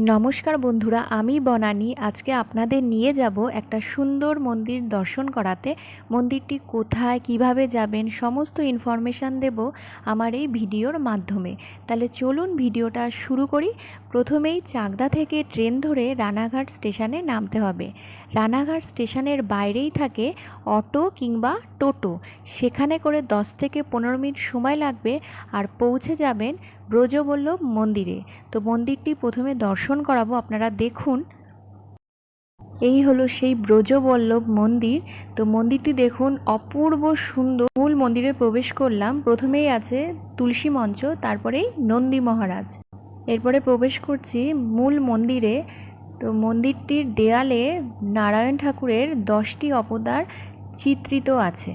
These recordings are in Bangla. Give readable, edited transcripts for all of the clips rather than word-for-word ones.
নমস্কার বন্ধুরা, আমি বনানী আজকে আপনাদের নিয়ে যাব একটা সুন্দর মন্দির দর্শন করাতে। মন্দিরটি কোথায়, কিভাবে যাবেন, সমস্ত ইনফরমেশান দেব আমার এই ভিডিওর মাধ্যমে। তাহলে চলুন ভিডিওটা শুরু করি। প্রথমেই চাকদা থেকে ট্রেন ধরে রানাঘাট স্টেশনে নামতে হবে। রানাঘাট স্টেশনের বাইরেই থাকে অটো কিংবা টোটো, সেখানে করে 10 থেকে 15 মিনিট সময় লাগবে আর পৌঁছে যাবেন ব্রজবল্লভ মন্দিরে। তো মন্দিরটি প্রথমে দর্শন করাবো, আপনারা দেখুন। এই হলো সেই ব্রজবল্লভ মন্দির। তো মন্দিরটি দেখুন, অপূর্ব সুন্দর। মূল মন্দিরে প্রবেশ করলাম, প্রথমেই আছে তুলসী মঞ্চ, তারপরেই নন্দী মহারাজ। এরপরে প্রবেশ করছি মূল মন্দিরে। তো মন্দিরটির দেয়ালে নারায়ণ ঠাকুরের 10টি অবতার চিত্রিত আছে।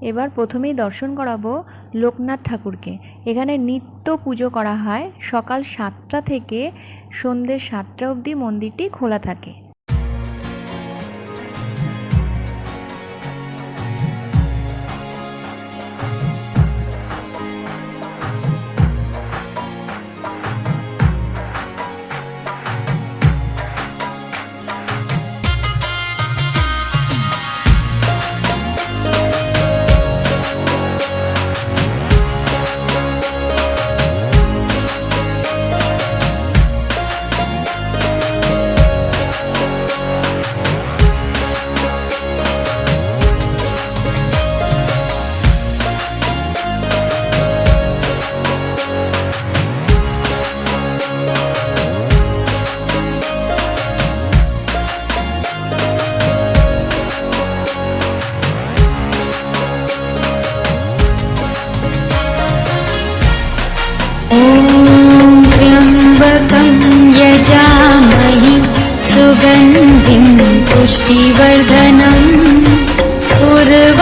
এবার প্রথমেই দর্শন করাবো লোকনাথ ঠাকুরকে। এখানে নিত্য পুজো করা হয়, সকাল 7টা থেকে সন্ধ্যে 7টা অবধি মন্দিরটি খোলা থাকে। त्र्यम्बकं यजामहि सुगन्धिं पुष्टिवर्धनम् उर्वारुकमिव